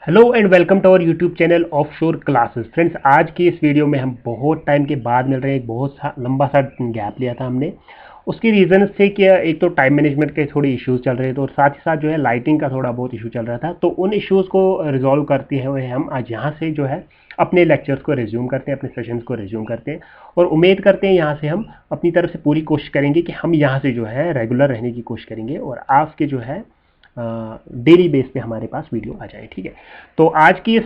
Hello and welcome to our YouTube channel offshore classes. Friends, आज की इस video में हम बहुत टाइम के बाद मिल रहे हैं। एक बहुत लंबा सा गैप लिया था हमने। उसकी रीज़न से कि एक तो टाइम मैनेजमेंट के थोड़े इश्यूज चल रहे थे और साथ ही साथ जो है लाइटिंग का थोड़ा बहुत इशू चल रहा था। तो उन इश्यूज़ को रिजॉल्व करते हुए हम आज यहाँ से जो है अपने लेक्चर्स को रिज्यूम करते हैं, अपने सेशंस को रिज्यूम करते हैं और उम्मीद करते हैं यहाँ से हम अपनी तरफ से पूरी कोशिश करेंगे कि हम यहाँ से जो है रेगुलर रहने की कोशिश करेंगे और आपके जो है डेली बेस पे हमारे पास वीडियो आ जाए। ठीक है, तो आज की इस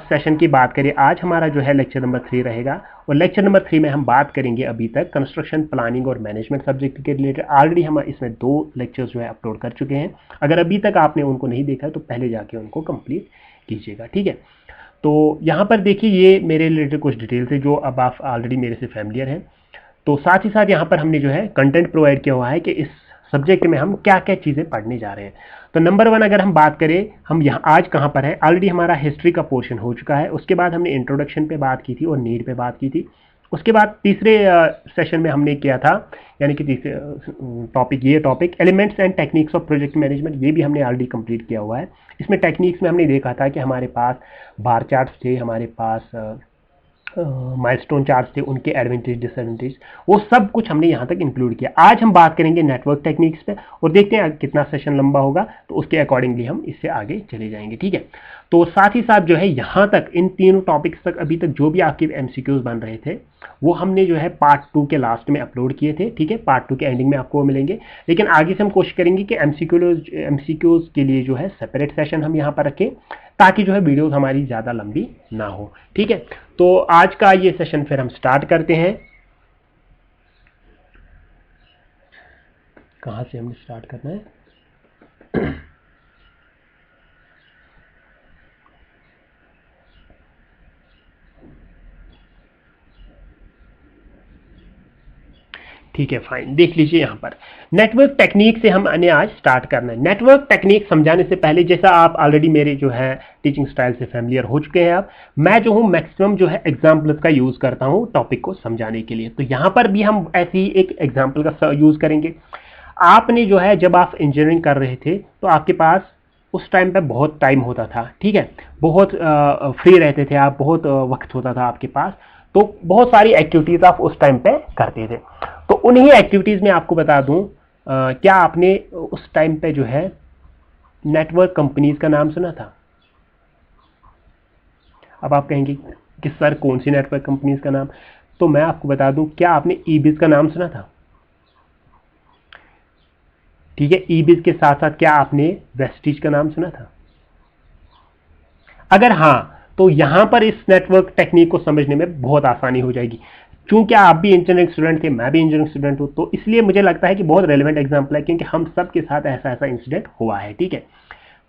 सेशन की बात करें, आज हमारा जो है लेक्चर नंबर 3 रहेगा और लेक्चर नंबर 3 में हम बात करेंगे अभी तक कंस्ट्रक्शन प्लानिंग और मैनेजमेंट सब्जेक्ट के रिलेटेड। ऑलरेडी हम इसमें 2 लेक्चर्स जो है अपलोड कर चुके हैं। अगर अभी तक आपने उनको नहीं देखा तो पहले जाके उनको कंप्लीट कीजिएगा। ठीक है, तो यहाँ पर देखिए ये मेरे रिलेटेड कुछ डिटेल्स है जो अब आप ऑलरेडी मेरे से फैमिलियर हैं। तो साथ ही साथ यहाँ पर हमने जो है कंटेंट प्रोवाइड किया हुआ है कि इस सब्जेक्ट में हम क्या क्या चीज़ें पढ़ने जा रहे हैं। तो नंबर 1 अगर हम बात करें, हम यहाँ आज कहाँ पर हैं, ऑलरेडी हमारा हिस्ट्री का पोर्शन हो चुका है। उसके बाद हमने इंट्रोडक्शन पे बात की थी और नीड पे बात की थी। उसके बाद तीसरे सेशन में हमने किया था, यानी कि तीसरे topic elements and techniques of project management, ये भी हमने ऑलरेडी कंप्लीट किया हुआ है। इसमें टेक्निक्स में हमने देखा था कि हमारे पास बार चार्ट्स थे, हमारे पास माइलस्टोन चार्ज थे, उनके एडवांटेज डिसएडवांटेज वो सब कुछ हमने यहाँ तक इंक्लूड किया। आज हम बात करेंगे नेटवर्क टेक्निक्स पे और देखते हैं कितना सेशन लंबा होगा, तो उसके अकॉर्डिंगली हम इससे आगे चले जाएंगे। ठीक है, तो साथ ही साथ जो है यहाँ तक इन तीनों टॉपिक्स तक अभी तक जो भी आपके एमसीक्यूज बन रहे थे वो हमने जो है पार्ट 2 के लास्ट में अपलोड किए थे। ठीक है, पार्ट 2 के एंडिंग में आपको मिलेंगे, लेकिन आगे से हम कोशिश करेंगे कि एमसीक्यूज के लिए जो है सेपरेट सेशन हम यहाँ पर रखें ताकि जो है वीडियोस हमारी ज़्यादा लंबी ना हो। ठीक है, तो आज का ये सेशन फिर हम स्टार्ट करते हैं। कहाँ से हमने स्टार्ट करना है? ठीक है, फाइन, देख लीजिए यहाँ पर नेटवर्क टेक्निक से हमने आज स्टार्ट करना है। नेटवर्क टेक्निक समझाने से पहले, जैसा आप ऑलरेडी मेरे जो है टीचिंग स्टाइल से फैमिलियर हो चुके हैं, आप मैं जो हूँ मैक्सिमम जो है एग्जाम्पल्स का यूज़ करता हूँ टॉपिक को समझाने के लिए। तो यहाँ पर भी हम ऐसे ही एक एग्जाम्पल का यूज़ करेंगे। आपने जो है जब आप इंजीनियरिंग कर रहे थे तो आपके पास उस टाइम पे बहुत टाइम होता था। ठीक है, बहुत फ्री रहते थे आप, बहुत वक्त होता था आपके पास, तो बहुत सारी एक्टिविटीज़ आप उस टाइम पे करते थे। तो उन्हीं एक्टिविटीज़ में आपको बता दूं, क्या आपने उस टाइम पे जो है नेटवर्क कंपनीज का नाम सुना था? अब आप कहेंगे कि सर कौन सी नेटवर्क कंपनीज का नाम, तो मैं आपको बता दूं, क्या आपने ईबिज का नाम सुना था? ठीक है, ईबिज के साथ साथ क्या आपने वेस्टिज का नाम सुना था? अगर हाँ, तो यहां पर इस नेटवर्क टेक्निक को समझने में बहुत आसानी हो जाएगी। क्योंकि आप भी इंजीनियरिंग स्टूडेंट थे, मैं भी इंजीनियरिंग स्टूडेंट हूं, तो इसलिए मुझे लगता है कि बहुत रेलेवेंट एग्जांपल है, क्योंकि हम सब के साथ ऐसा ऐसा इंसिडेंट हुआ है। ठीक है,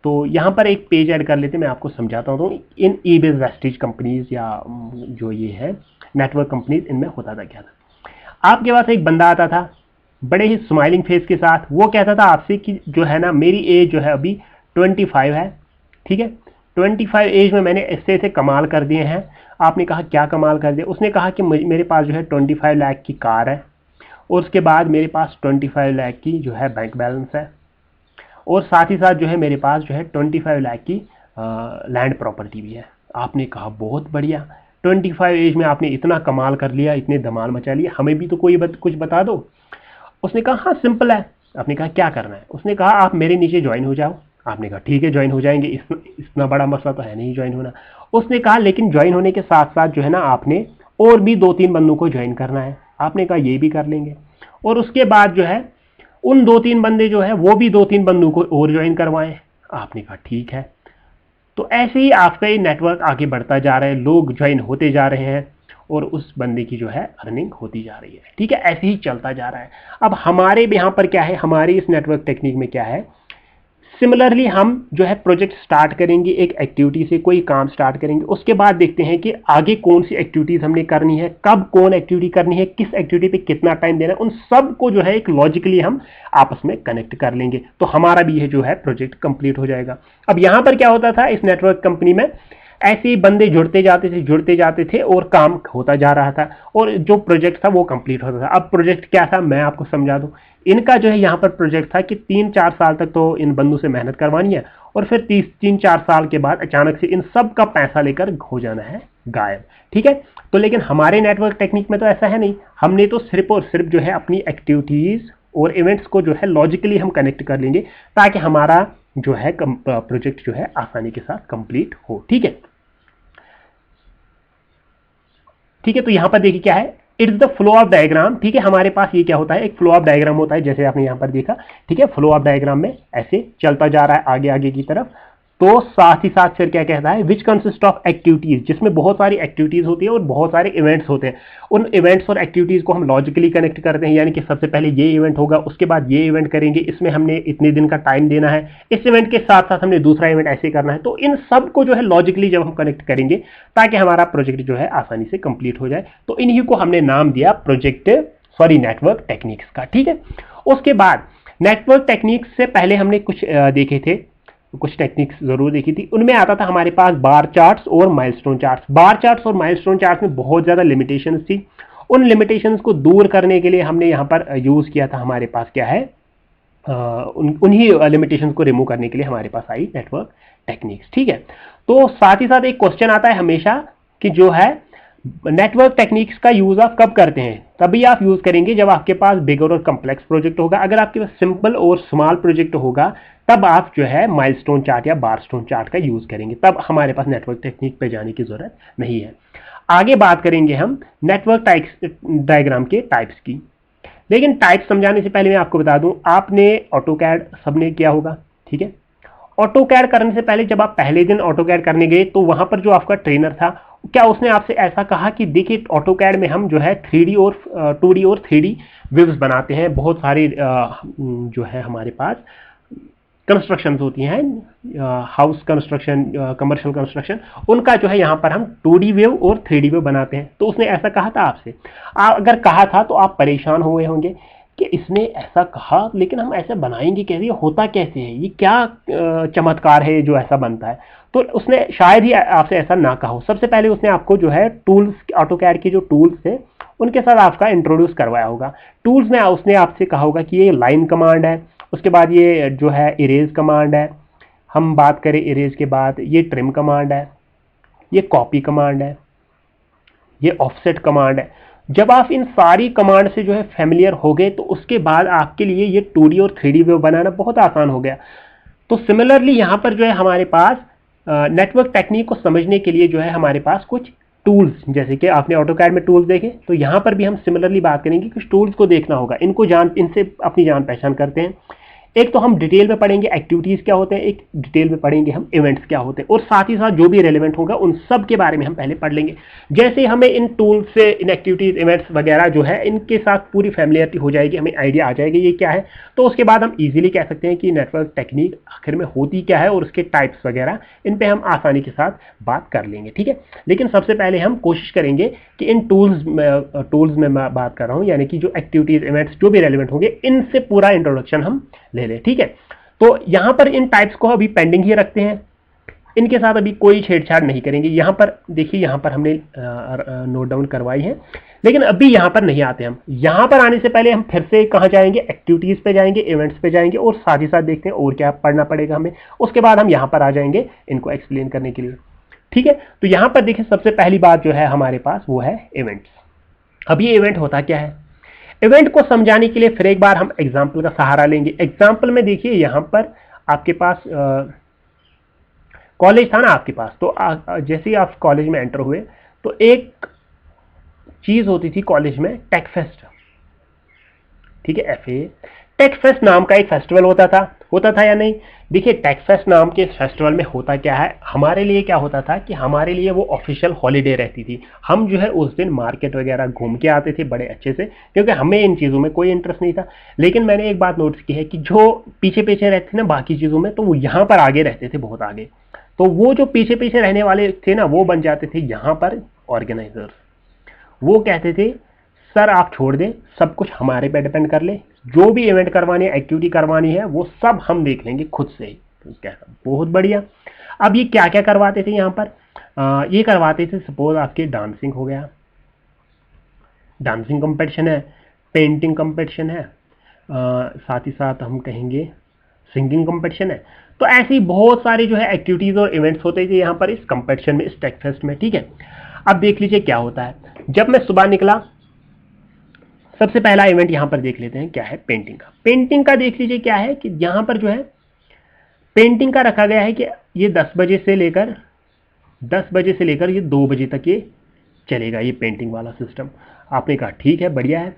तो यहाँ पर एक पेज ऐड कर लेते हैं, मैं आपको समझाता हूँ इन ईबिज वेस्टिज कंपनीज या जो ये है नेटवर्क कंपनीज, इनमें होता था क्या था। आपके पास एक बंदा आता था बड़े ही स्माइलिंग फेस के साथ, वो कहता था आपसे कि जो है ना, मेरी एज जो है अभी 25 है। ठीक है, 25 एज में मैंने ऐसे ऐसे कमाल कर दिए हैं। आपने कहा क्या कमाल कर दिया? उसने कहा कि मेरे पास जो है 25 लाख की कार है और उसके बाद मेरे पास 25 लाख की जो है बैंक बैलेंस है और साथ ही साथ जो है मेरे पास जो है 25 लाख की लैंड प्रॉपर्टी भी है। आपने कहा बहुत बढ़िया, 25 एज में आपने इतना कमाल कर लिया, इतने धमाल मचा लिया, हमें भी तो कोई कुछ बता दो। उसने कहा हाँ सिंपल है। आपने कहा क्या करना है? उसने कहा आप मेरे नीचे ज्वाइन हो जाओ। आपने कहा ठीक है ज्वाइन हो जाएंगे, इतना बड़ा मसला तो है नहीं ज्वाइन होना। उसने कहा लेकिन ज्वाइन होने के साथ साथ जो है ना, आपने और भी 2-3 बंदों को ज्वाइन करना है। आपने कहा ये भी कर लेंगे, और उसके बाद जो है उन 2-3 बंदे जो है वो भी 2-3 बंदों को और ज्वाइन करवाएं। आपने कहा ठीक है। तो ऐसे ही आपका ये नेटवर्क आगे बढ़ता जा रहा है, लोग ज्वाइन होते जा रहे हैं और उस बंदे की जो है अर्निंग होती जा रही है। ठीक है, ऐसे ही चलता जा रहा है। अब हमारे यहाँ पर क्या है, हमारी इस नेटवर्क टेक्निक में क्या है, सिमिलरली हम जो है प्रोजेक्ट स्टार्ट करेंगे, एक एक्टिविटी से कोई काम स्टार्ट करेंगे, उसके बाद देखते हैं कि आगे कौन सी एक्टिविटीज हमने करनी है, कब कौन एक्टिविटी करनी है, किस एक्टिविटी पे कितना टाइम देना है, उन सब को जो है एक लॉजिकली हम आपस में कनेक्ट कर लेंगे, तो हमारा भी ये जो है प्रोजेक्ट कंप्लीट हो जाएगा। अब यहां पर क्या होता था इस नेटवर्क कंपनी में, ऐसे ही बंदे जुड़ते जाते थे और काम होता जा रहा था और जो प्रोजेक्ट था वो कंप्लीट होता था। अब प्रोजेक्ट क्या था मैं आपको समझा दूं। इनका जो है यहाँ पर प्रोजेक्ट था कि 3-4 साल तक तो इन बंदों से मेहनत करवानी है और फिर 3-4 साल के बाद अचानक से इन सब का पैसा लेकर हो जाना है गायब। ठीक है, तो लेकिन हमारे नेटवर्क टेक्निक में तो ऐसा है नहीं। हमने तो सिर्फ और सिर्फ जो है अपनी एक्टिविटीज और इवेंट्स को जो है लॉजिकली हम कनेक्ट कर लेंगे ताकि हमारा जो है प्रोजेक्ट जो है आसानी के साथ कंप्लीट हो। ठीक है, ठीक है, तो यहां पर देखिए क्या है, it's the flow of diagram. ठीक है, हमारे पास ये क्या होता है, एक फ्लो ऑफ डायग्राम होता है जैसे आपने यहां पर देखा। ठीक है, फ्लो ऑफ डायग्राम में ऐसे चलता जा रहा है आगे आगे की तरफ। तो साथ ही साथ फिर क्या कहता है, विच कंसिस्ट ऑफ एक्टिविटीज, जिसमें बहुत सारी एक्टिविटीज होती है और बहुत सारे इवेंट्स होते हैं। उन इवेंट्स और एक्टिविटीज को हम लॉजिकली कनेक्ट करते हैं, यानी कि सबसे पहले ये इवेंट होगा, उसके बाद ये इवेंट करेंगे, इसमें हमने इतने दिन का टाइम देना है, इस इवेंट के साथ साथ हमने दूसरा इवेंट ऐसे करना है। तो इन सब को जो है लॉजिकली जब हम कनेक्ट करेंगे ताकि हमारा प्रोजेक्ट जो है आसानी से कंप्लीट हो जाए, तो इन्हीं को हमने नाम दिया नेटवर्क टेक्निक्स का। ठीक है, उसके बाद नेटवर्क टेक्निक्स से पहले हमने कुछ देखे थे, कुछ टेक्निक्स जरूर देखी थी। उनमें आता था हमारे पास बार चार्ट्स और माइलस्टोन चार्ट्स। बार चार्ट्स और माइलस्टोन चार्ट्स में बहुत ज्यादा लिमिटेशंस थी। उन लिमिटेशंस को दूर करने के लिए हमने यहां पर यूज किया था, हमारे पास क्या है, उन्हीं लिमिटेशंस को रिमूव करने के लिए हमारे पास आई नेटवर्क टेक्निक्स। ठीक है, तो साथ ही साथ एक क्वेश्चन आता है हमेशा कि जो है नेटवर्क टेक्निक्स का यूज आप कब करते हैं, तभी आप यूज करेंगे जब आपके पास बिगर और कम्प्लेक्स प्रोजेक्ट होगा। अगर आपके पास सिंपल और स्मॉल प्रोजेक्ट होगा तब आप जो है माइलस्टोन चार्ट या बारस्टोन चार्ट का यूज करेंगे, तब हमारे पास नेटवर्क टेक्निक पे जाने की जरूरत नहीं है। आगे बात करेंगे हम नेटवर्क डायग्राम के टाइप्स की। लेकिन टाइप समझाने से पहले मैं आपको बता दूं, आपने ऑटोकैड सबने किया होगा। ठीक है, ऑटोकैड करने से पहले जब आप पहले दिन ऑटोकैड करने गए तो वहां पर जो आपका ट्रेनर था, क्या उसने आपसे ऐसा कहा कि देखिए ऑटोकैड में हम जो है 3D और 2D और 3D व्यूज बनाते हैं, बहुत सारी जो है हमारे पास कंस्ट्रक्शन होती हैं, हाउस कंस्ट्रक्शन, कमर्शियल कंस्ट्रक्शन, उनका जो है यहाँ पर हम 2D व्यू और 3D व्यू बनाते हैं। तो उसने ऐसा कहा था आपसे, अगर कहा था तो आप परेशान हुए होंगे कि इसने ऐसा कहा लेकिन हम ऐसे बनाएंगे कैसे, होता कैसे है, ये क्या चमत्कार है जो ऐसा बनता है। तो उसने शायद ही आपसे ऐसा ना कहा हो। सबसे पहले उसने आपको जो है टूल्स, ऑटोकैड के जो टूल्स थे उनके साथ आपका इंट्रोड्यूस करवाया होगा। टूल्स में उसने आपसे कहा होगा कि ये लाइन कमांड है, उसके बाद ये जो है इरेज कमांड है, हम बात करें इरेज के बाद ये ट्रिम कमांड है, ये कॉपी कमांड है, ये ऑफसेट कमांड है। जब आप इन सारी कमांड से जो है फैमिलियर हो गए तो उसके बाद आपके लिए ये 2D और 3D व्यू बनाना बहुत आसान हो गया। तो सिमिलरली यहाँ पर जो है हमारे पास नेटवर्क टेक्निक को समझने के लिए जो है हमारे पास कुछ टूल्स, जैसे कि आपने ऑटोकैड में टूल्स देखे, तो यहाँ पर भी हम सिमिलरली बात करेंगे, कुछ टूल्स को देखना होगा, इनसे अपनी जान पहचान करते हैं। एक तो हम डिटेल में पढ़ेंगे एक्टिविटीज क्या होते हैं, एक डिटेल में पढ़ेंगे हम इवेंट्स क्या होते हैं, और साथ ही साथ जो भी रेलेवेंट होगा उन सब के बारे में हम पहले पढ़ लेंगे। जैसे हमें इन टूल्स से, इन एक्टिविटीज, इवेंट्स वगैरह जो है इनके साथ पूरी फैमिलियरिटी हो जाएगी, हमें आइडिया आ जाएगा ये क्या है, तो उसके बाद हम इजीली कह सकते हैं कि नेटवर्क टेक्निक आखिर में होती क्या है और उसके टाइप्स वगैरह इन पे हम आसानी के साथ बात कर लेंगे। ठीक है, लेकिन सबसे पहले हम कोशिश करेंगे कि इन टूल्स में मैं बात कर रहा हूँ, यानी कि जो एक्टिविटीज, इवेंट्स जो भी रेलेवेंट होंगे इनसे पूरा इंट्रोडक्शन हम ले लें। ठीक है, तो यहां पर इन टाइप्स को अभी पेंडिंग ही रखते हैं, इनके साथ अभी कोई छेड़छाड़ नहीं करेंगे। यहां पर देखिए, यहां पर हमने नोट डाउन करवाई है, लेकिन अभी यहां पर नहीं आते। हम यहां पर आने से पहले हम फिर से कहां जाएंगे, एक्टिविटीज पे जाएंगे, इवेंट्स पे जाएंगे, और साथ ही साथ देखते हैं और क्या पढ़ना पड़ेगा हमें। उसके बाद हम यहां पर आ जाएंगे इनको एक्सप्लेन करने के लिए। ठीक है, तो यहां पर देखिए सबसे पहली बात जो है हमारे पास वो है इवेंट्स। अब ये इवेंट होता क्या है, इवेंट को समझाने के लिए फिर एक बार हम एग्जाम्पल का सहारा लेंगे। एग्जाम्पल में देखिए यहां पर आपके पास कॉलेज था ना आपके पास, तो जैसे ही आप कॉलेज में एंटर हुए तो एक चीज होती थी कॉलेज में, टेकफेस्ट। ठीक है, FA टेकफेस्ट नाम का एक फेस्टिवल होता था या नहीं। देखिए टेकफेस्ट नाम के फेस्टिवल में होता क्या है, हमारे लिए क्या होता था कि हमारे लिए वो ऑफिशियल हॉलीडे रहती थी। हम जो है उस दिन मार्केट वगैरह घूम के आते थे बड़े अच्छे से, क्योंकि हमें इन चीज़ों में कोई इंटरेस्ट नहीं था। लेकिन मैंने एक बात नोटिस की है कि जो पीछे पीछे रहते थे ना बाकी चीज़ों में, तो वो यहाँ पर आगे रहते थे, बहुत आगे। तो वो जो पीछे पीछे रहने वाले थे ना, वो बन जाते थे यहाँ पर ऑर्गेनाइजर्स। वो कहते थे सर आप छोड़ दें, सब कुछ हमारे पे डिपेंड कर ले, जो भी इवेंट करवानी है, एक्टिविटी करवानी है, वो सब हम देख लेंगे खुद से ही। तो क्या, बहुत बढ़िया। अब ये क्या क्या करवाते थे यहाँ पर, ये करवाते थे। सपोज आपके डांसिंग हो गया, डांसिंग कंपटीशन है, पेंटिंग कंपटीशन है, साथ ही साथ हम कहेंगे सिंगिंग कंपटीशन है। तो ऐसी बहुत सारे जो है एक्टिविटीज और इवेंट्स होते थे यहाँ पर इस कंपटीशन में, इस टेक फेस्ट में, ठीक है। अब देख लीजिए क्या होता है। जब मैं सुबह निकला, सबसे पहला इवेंट यहाँ पर देख लेते हैं क्या है, पेंटिंग का। पेंटिंग का देख लीजिए क्या है कि यहाँ पर जो है पेंटिंग का रखा गया है कि ये 10 बजे से लेकर ये 2 बजे तक ये चलेगा, ये पेंटिंग वाला सिस्टम। आपने कहा ठीक है, बढ़िया है,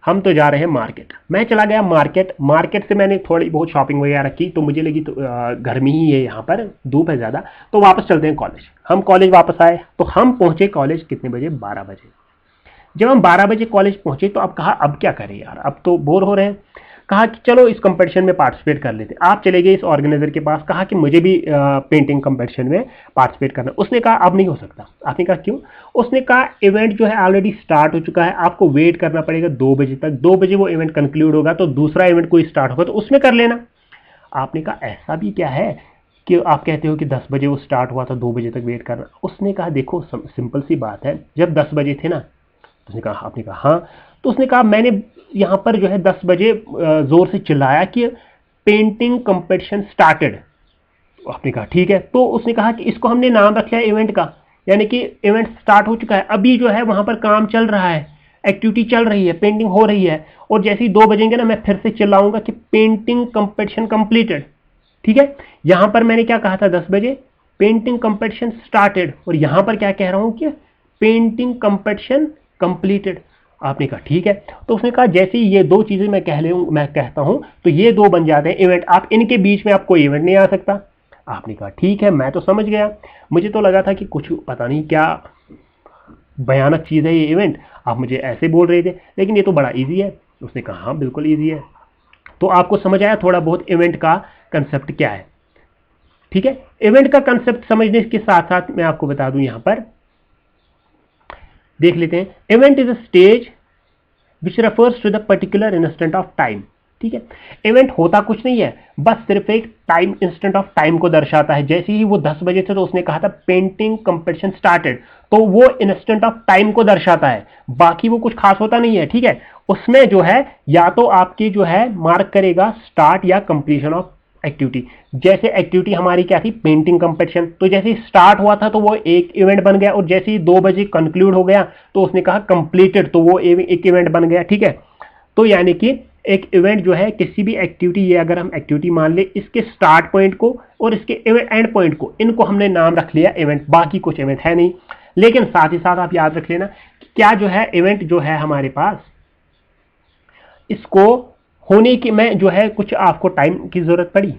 हम तो जा रहे हैं मार्केट। मैं चला गया मार्केट से मैंने थोड़ी बहुत शॉपिंग वगैरह की, तो मुझे लगी तो गर्मी ही है, यहाँ पर धूप है ज़्यादा, तो वापस चलते हैं कॉलेज। हम कॉलेज वापस आए, तो हम पहुंचे कॉलेज कितने बजे, 12 बजे। जब हम 12 बजे कॉलेज पहुंचे तो अब कहा अब क्या करें यार, अब तो बोर हो रहे हैं। कहा कि चलो इस कंपटीशन में पार्टिसिपेट कर लेते। आप चले गए इस ऑर्गेनाइजर के पास, कहा कि मुझे भी पेंटिंग कंपटीशन में पार्टिसिपेट करना। उसने कहा अब नहीं हो सकता। आपने कहा क्यों? उसने कहा इवेंट जो है ऑलरेडी स्टार्ट हो चुका है, आपको वेट करना पड़ेगा 2 बजे तक। 2 बजे वो इवेंट कंक्लूड होगा तो दूसरा इवेंट कोई स्टार्ट होगा तो उसमें कर लेना। आपने कहा ऐसा भी क्या है कि आप कहते हो कि 10 बजे वो स्टार्ट हुआ था, 2 बजे तक वेट करना। उसने कहा देखो सिंपल सी बात है, जब 10 बजे थे ना, उसने कहा, आपने कहा हाँ, तो उसने कहा मैंने यहाँ पर जो है 10 बजे जोर से चिल्लाया कि पेंटिंग कंपटीशन स्टार्टेड। आपने कहा ठीक है, तो उसने कहा कि इसको हमने नाम रख लिया इवेंट का, यानी कि इवेंट स्टार्ट हो चुका है, अभी जो है वहां पर काम चल रहा है, एक्टिविटी चल रही है, पेंटिंग हो रही है। और जैसे ही 2 बजेंगे ना, मैं फिर से चिल्लाऊंगा कि पेंटिंग कंपटीशन कंप्लीटेड। ठीक है, यहां पर मैंने क्या कहा था 10 बजे, पेंटिंग कंपटीशन स्टार्टेड, और यहां पर क्या कह रहा हूं कि पेंटिंग कंपटीशन कंप्लीटेड। आपने कहा ठीक है, तो उसने कहा जैसे ही ये 2 चीजें मैं कहता हूं तो ये 2 बन जाते हैं इवेंट, आप इनके बीच में आप कोई इवेंट नहीं आ सकता। आपने कहा ठीक है, मैं तो समझ गया, मुझे तो लगा था कि कुछ पता नहीं क्या भयानक चीज है ये इवेंट, आप मुझे ऐसे बोल रहे थे, लेकिन ये तो बड़ा इजी है। उसने कहा हाँ बिल्कुल इजी है। तो आपको समझ आया थोड़ा बहुत इवेंट का कंसेप्ट क्या है। ठीक है, इवेंट का कंसेप्ट समझने के साथ साथ मैं आपको बता दूं, यहां पर देख लेते हैं। Event is a stage which refers to the particular instant of time. ठीक है, इवेंट होता कुछ नहीं है, बस सिर्फ एक टाइम, इंस्टेंट ऑफ टाइम को दर्शाता है। जैसे ही वो 10 बजे थे तो उसने कहा था पेंटिंग कंपटीशन स्टार्टेड, तो वो इंस्टेंट ऑफ टाइम को दर्शाता है, बाकी वो कुछ खास होता नहीं है। ठीक है, उसमें जो है या तो आपकी जो है मार्क करेगा स्टार्ट या कंप्लीशन ऑफ एक्टिविटी। जैसे एक्टिविटी हमारी क्या थी, पेंटिंग कंपटीशन, तो जैसे स्टार्ट हुआ था तो वो एक इवेंट बन गया, और जैसे ही 2 बजे कंक्लूड हो गया तो उसने कहा कंप्लीटेड, तो वो एक इवेंट बन गया। ठीक है, तो यानी कि एक इवेंट जो है किसी भी एक्टिविटी, ये अगर हम एक्टिविटी मान ले, इसके स्टार्ट पॉइंट को और इसके एंड पॉइंट को, इनको हमने नाम रख लिया इवेंट, बाकी कुछ इवेंट है नहीं। लेकिन साथ ही साथ आप याद रख लेना कि क्या जो है इवेंट जो है हमारे पास, इसको होने की में जो है कुछ आपको टाइम की जरूरत पड़ी।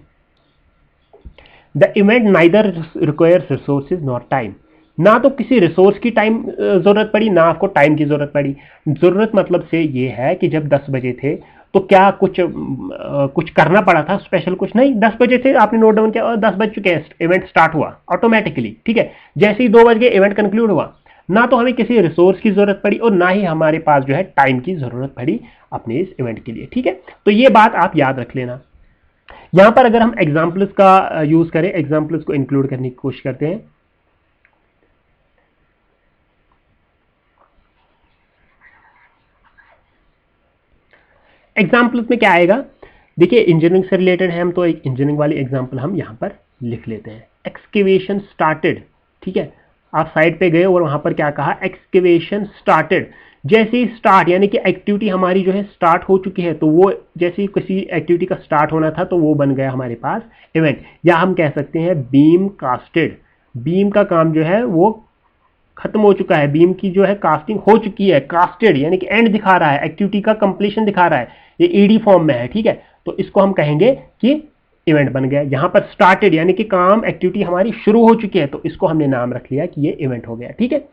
The event neither requires resources not time, ना तो किसी रिसोर्स की टाइम जरूरत पड़ी, ना आपको टाइम की जरूरत पड़ी। जरूरत मतलब से ये है कि जब 10 बजे थे तो क्या कुछ करना पड़ा था स्पेशल? कुछ नहीं, 10 बजे थे, आपने नोट डाउन किया और 10 बज चुके हैं, इवेंट स्टार्ट हुआ ऑटोमेटिकली। ठीक है, जैसे ही 2 बज गए इवेंट कंक्लूड हुआ। ना तो हमें किसी रिसोर्स की जरूरत पड़ी और ना ही हमारे पास जो है टाइम की जरूरत पड़ी अपने इस इवेंट के लिए। ठीक है, तो ये बात आप याद रख लेना। यहां पर अगर हम एग्जाम्पल्स का यूज करें, एग्जाम्पल्स को इंक्लूड करने की कोशिश करते हैं। एग्जाम्पल्स में क्या आएगा, देखिए इंजीनियरिंग से रिलेटेड है हम, तो एक इंजीनियरिंग वाली एग्जाम्पल हम यहां पर लिख लेते हैं। Excavation started. ठीक है, आप साइड पे गए और वहां पर क्या कहा, एक्सकेवेशन स्टार्टेड। जैसे ही स्टार्ट, यानी कि एक्टिविटी हमारी जो है स्टार्ट हो चुकी है, तो वो जैसे ही किसी एक्टिविटी का स्टार्ट होना था तो वो बन गया हमारे पास इवेंट। या हम कह सकते हैं बीम कास्टेड, बीम का काम जो है वो खत्म हो चुका है, बीम की जो है कास्टिंग हो चुकी है। कास्टेड यानी कि एंड दिखा रहा है, एक्टिविटी का कंप्लीशन दिखा रहा है, ये ईडी फॉर्म में है। ठीक है, तो इसको हम कहेंगे कि इवेंट बन गया। यहां पर स्टार्टेड यानी कि काम, एक्टिविटी हमारी शुरू हो चुकी है, तो इसको हमने नाम रख लिया कि ये इवेंट हो गया। ठीक है,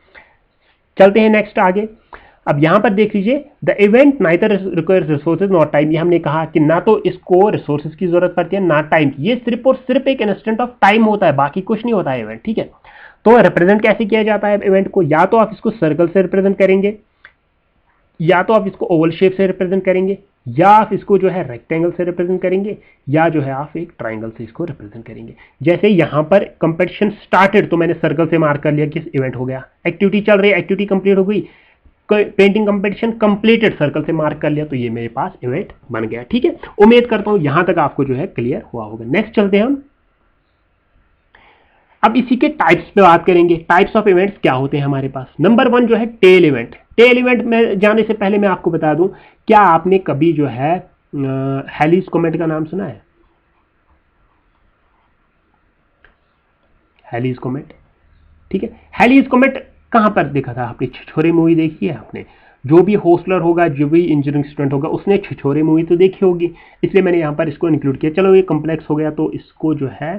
चलते हैं नेक्स्ट आगे। अब यहां पर देख लीजिए, the event neither requires resources not time. ये हमने कहा कि ना तो इसको रिसोर्सेज की जरूरत पड़ती है ना टाइम की, ये सिर्फ और सिर्फ एक इंस्टेंट ऑफ टाइम होता है, बाकी कुछ नहीं होता है इवेंट। ठीक है, तो रिप्रेजेंट कैसे किया जाता है इवेंट को, या तो आप इसको सर्कल से रिप्रेजेंट करेंगे, या तो आप इसको ओवल शेप से रिप्रेजेंट करेंगे, या आप इसको जो है रेक्टेंगल से रिप्रेजेंट करेंगे, या जो है आप एक ट्राइंगल से इसको रिप्रेजेंट करेंगे। जैसे यहां पर कंपटीशन स्टार्टेड तो मैंने सर्कल से मार्क कर लिया कि इवेंट हो गया, एक्टिविटी चल रही है, एक्टिविटी कंप्लीट हो गई, पेंटिंग कंपटीशन कंप्लीटेड सर्कल से मार्क कर लिया, तो ये मेरे पास इवेंट बन गया। ठीक है, उम्मीद करता हूं यहां तक आपको जो है क्लियर हुआ होगा। नेक्स्ट चलते हैं हम, अब इसी के टाइप्स पे बात करेंगे। टाइप्स ऑफ इवेंट्स क्या होते हैं हमारे पास। नंबर 1 जो है टेल इवेंट। टेल इवेंट में जाने से पहले मैं आपको बता दूं, क्या आपने कभी जो है हैलीज कॉमेट का नाम सुना है? हैलीज कॉमेट, ठीक है, हैलीज कॉमेट कहां पर देखा था आपने? छिछोरे मूवी देखी है आपने? जो भी होस्टलर होगा, जो भी इंजीनियरिंग स्टूडेंट होगा, उसने छिछोरे मूवी तो देखी होगी, इसलिए मैंने यहां पर इसको इंक्लूड किया। चलो ये कॉम्प्लेक्स हो गया तो इसको जो है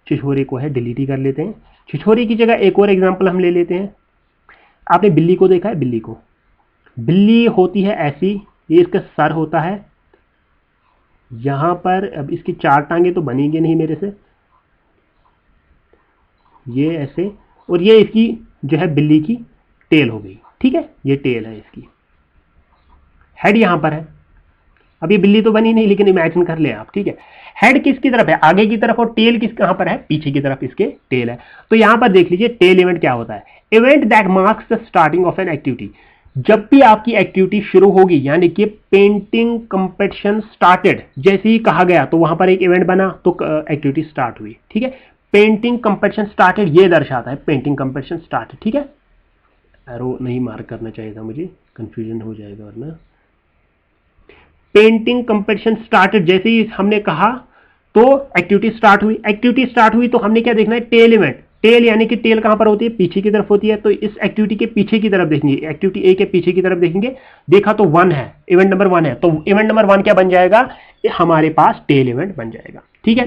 छिछोरे को है डिलीट ही कर लेते हैं। छिछोरे की जगह एक और एग्जांपल हम ले लेते हैं। आपने बिल्ली को देखा है? बिल्ली को, बिल्ली होती है ऐसी, ये इसका सर होता है, यहां पर अब इसकी 4 टांगे तो बनेंगे नहीं मेरे से, ये ऐसे, और ये इसकी जो है बिल्ली की टेल हो गई। ठीक है, ये टेल है इसकी, हेड यहां पर है। अब ये बिल्ली तो बनी नहीं, लेकिन इमेजिन कर ले आप। ठीक है, हेड किसकी तरफ है? आगे की तरफ, और टेल किस कहां पर है? पीछे की तरफ इसके टेल है। तो यहां पर देख लीजिए टेल इवेंट क्या होता है। Event that marks the starting of an activity. जब भी आपकी एक्टिविटी शुरू होगी, यानी कि पेंटिंग कंपटीशन स्टार्टेड जैसे ही कहा गया तो वहां पर एक इवेंट बना तो एक्टिविटी स्टार्ट हुई। ठीक है, पेंटिंग कंपटीशन स्टार्टेड ये दर्शाता है पेंटिंग कंपटीशन स्टार्टेड। ठीक है, एरो नहीं मार्क करना चाहिए था मुझे, कंफ्यूजन हो जाएगा वरना। पेंटिंग कंपटीशन स्टार्टेड जैसे ही हमने कहा तो एक्टिविटी स्टार्ट हुई। एक्टिविटी स्टार्ट हुई तो हमने क्या देखना है? Tell event. टेल यानी कि टेल कहां पर होती है? पीछे की तरफ होती है। तो इस एक्टिविटी के पीछे की तरफ देखेंगे, एक्टिविटी ए के पीछे की तरफ देखेंगे, देखा तो 1 है, इवेंट नंबर 1 है, तो इवेंट नंबर 1 क्या बन जाएगा? हमारे पास टेल इवेंट बन जाएगा। ठीक है,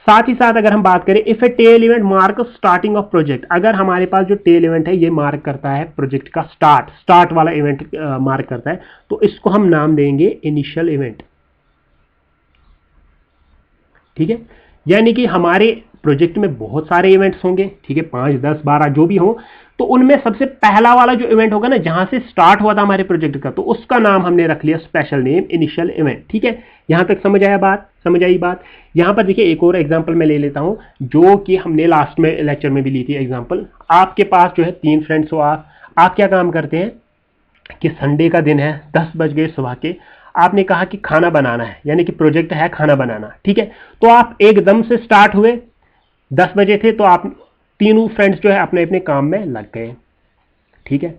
साथ ही साथ अगर हम बात करें, if a tail event mark starting of project, अगर हमारे पास जो टेल इवेंट है ये मार्क करता है प्रोजेक्ट का स्टार्ट वाला इवेंट मार्क करता है, तो इसको हम नाम देंगे इनिशियल इवेंट। ठीक है, यानी कि हमारे प्रोजेक्ट में बहुत सारे इवेंट्स होंगे, ठीक है, 5, 10, 12 जो भी हो, तो उनमें सबसे पहला वाला जो इवेंट होगा ना, जहां से स्टार्ट हुआ था हमारे प्रोजेक्ट का, तो उसका नाम हमने रख लिया स्पेशल नेम इनिशियल इवेंट। ठीक है, यहां तक समझ आया बात? समझ आई बात? यहां पर देखिए एक और एग्जांपल मैं ले लेता हूं, जो कि हमने लास्ट में लेक्चर में भी ली थी एग्जांपल। आपके पास जो है 3 फ्रेंड्स हो, आप क्या काम करते हैं कि संडे का दिन है, 10 बज गए सुबह के, आपने कहा कि खाना बनाना है, यानी कि प्रोजेक्ट है खाना बनाना। ठीक है, तो आप एकदम से स्टार्ट हुए, 10 बजे थे, तो आप तीनों फ्रेंड्स जो है अपने अपने काम में लग गए। ठीक है,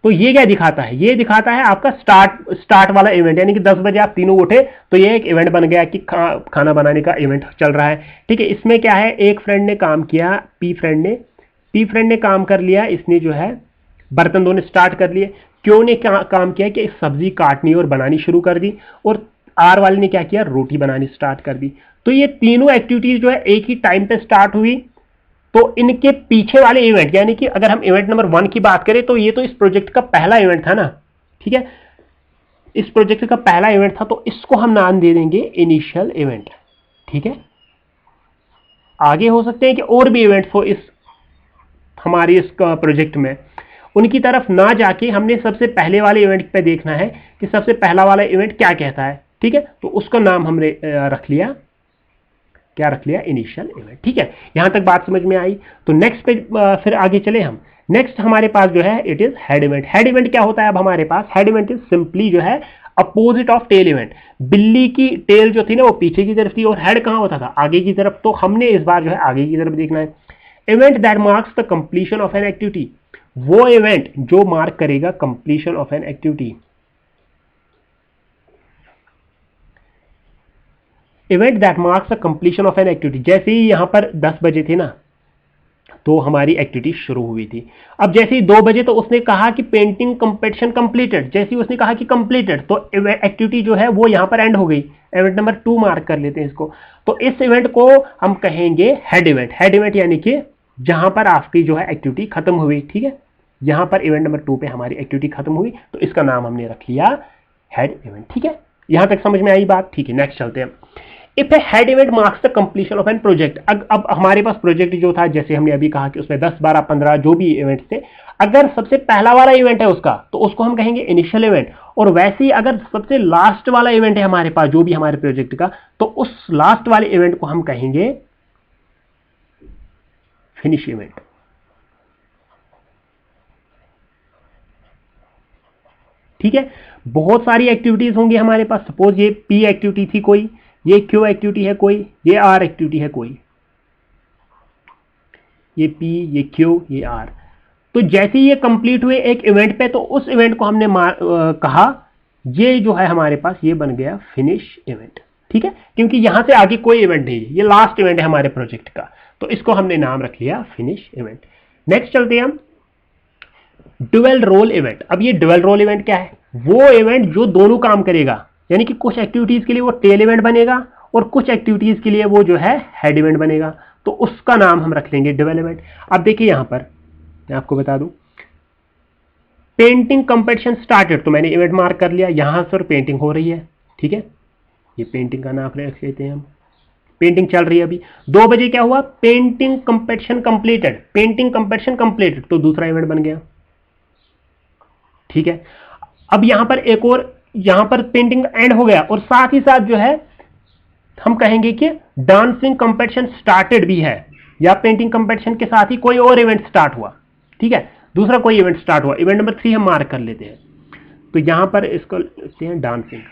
तो ये क्या दिखाता है? ये दिखाता है आपका स्टार्ट वाला इवेंट, यानी कि 10 बजे आप तीनों उठे तो ये एक इवेंट बन गया कि खाना बनाने का इवेंट चल रहा है। ठीक है, इसमें क्या है, एक फ्रेंड ने काम किया, पी फ्रेंड ने काम कर लिया, इसने जो है बर्तन धोने स्टार्ट कर लिए। क्यों ने काम किया कि सब्जी काटनी और बनानी शुरू कर दी, और आर वाले ने क्या किया? रोटी बनानी स्टार्ट कर दी। तो ये तीनों एक्टिविटीज जो है एक ही टाइम पे स्टार्ट हुई। तो इनके पीछे वाले इवेंट, यानी कि अगर हम इवेंट नंबर 1 की बात करें तो ये तो इस प्रोजेक्ट का पहला इवेंट था ना। ठीक है, इस प्रोजेक्ट का पहला इवेंट था, तो इसको हम नाम दे देंगे इनिशियल इवेंट। ठीक है, आगे हो सकते हैं कि और भी इवेंट्स हो इस हमारे इस प्रोजेक्ट में, उनकी तरफ ना जाके हमने सबसे पहले वाले इवेंट पे देखना है कि सबसे पहला वाला इवेंट क्या कहता है। ठीक है, तो उसका नाम हमने रख लिया, क्या रख लिया? Initial event. ठीक है, यहां तक बात समझ में आई। तो नेक्स्ट पे फिर आगे चले हम। नेक्स्ट हमारे पास जो है it is head event. Head event क्या होता है अब हमारे पास? हेड इवेंट इज सिंपली जो है अपोजिट ऑफ टेल इवेंट। बिल्ली की टेल जो थी ना वो पीछे की तरफ थी, और हेड कहां होता था? आगे की तरफ। तो हमने इस बार जो है आगे की तरफ देखना है। Event that marks the completion of an activity, वो इवेंट जो मार्क करेगा completion of an activity. Event that marks the completion of an activity, जैसे ही यहां पर 10 बजे थे ना, तो हमारी एक्टिविटी शुरू हुई थी। अब जैसे ही 2 बजे तो उसने कहा कि पेंटिंग कंपटीशन कंप्लीटेड, जैसे ही उसने कहा कि कंप्लीटेड, तो एक्टिविटी जो है वो यहां पर एंड हो गई। इवेंट नंबर 2 मार्क कर लेते हैं इसको। तो इस इवेंट को हम कहेंगे हेड इवेंट। हेड इवेंट यानी कि जहां पर आपकी जो है एक्टिविटी खत्म हुई। ठीक है, यहां पर इवेंट नंबर 2 पे हमारी एक्टिविटी खत्म हुई, तो इसका नाम हमने रख लिया हेड इवेंट। ठीक है, यहां तक समझ में आई बात? ठीक है, नेक्स्ट चलते हैं। If a head event marks the completion of an project, अब हमारे पास प्रोजेक्ट जो था, जैसे हमने अभी कहा कि उसमें 10, 12, 15 जो भी इवेंट्स थे, अगर सबसे पहला वाला इवेंट है उसका तो उसको हम कहेंगे इनिशियल इवेंट, और वैसे ही अगर सबसे लास्ट वाला इवेंट है हमारे पास जो भी हमारे प्रोजेक्ट का, तो उस लास्ट वाले इवेंट को हम कहेंगे फिनिश इवेंट। ठीक है, बहुत सारी एक्टिविटीज होंगी हमारे पास। सपोज ये पी एक्टिविटी थी कोई, ये क्यू एक्टिविटी है कोई, ये आर एक्टिविटी है कोई, ये पी, ये क्यू, ये आर। तो जैसे ही ये कंप्लीट हुए एक इवेंट पे, तो उस इवेंट को हमने कहा ये जो है हमारे पास ये बन गया फिनिश इवेंट। ठीक है, क्योंकि यहां से आगे कोई इवेंट नहीं है, ये लास्ट इवेंट है हमारे प्रोजेक्ट का, तो इसको हमने नाम रख लिया फिनिश इवेंट। नेक्स्ट चलते हैं हम डुअल रोल इवेंट। अब ये डुअल रोल इवेंट क्या है? वो इवेंट जो दोनों काम करेगा, यानी कि कुछ एक्टिविटीज के लिए वो टेल इवेंट बनेगा और कुछ एक्टिविटीज के लिए वो जो है हेड इवेंट बनेगा, तो उसका नाम हम रख लेंगे डुअल इवेंट। अब देखिए यहां पर मैं आपको बता दूं, पेंटिंग कंपटीशन स्टार्टेड, तो मैंने इवेंट मार्क कर लिया, यहां पर पेंटिंग हो रही है। ठीक है, ये पेंटिंग का नाम रख लेते हैं हम, पेंटिंग चल रही है अभी। 2 बजे क्या हुआ? Painting competition completed, painting competition completed, तो दूसरा इवेंट बन गया। ठीक है, अब यहां पर एक और, यहां पर पेंटिंग एंड हो गया, और साथ ही साथ जो है हम कहेंगे कि डांसिंग कंपटीशन स्टार्टेड भी है, या पेंटिंग कंपटीशन के साथ ही कोई और इवेंट स्टार्ट हुआ। ठीक है, दूसरा कोई इवेंट स्टार्ट हुआ, इवेंट नंबर 3 हम मार्क कर लेते हैं। तो यहां पर इसको लिखते हैं डांसिंग।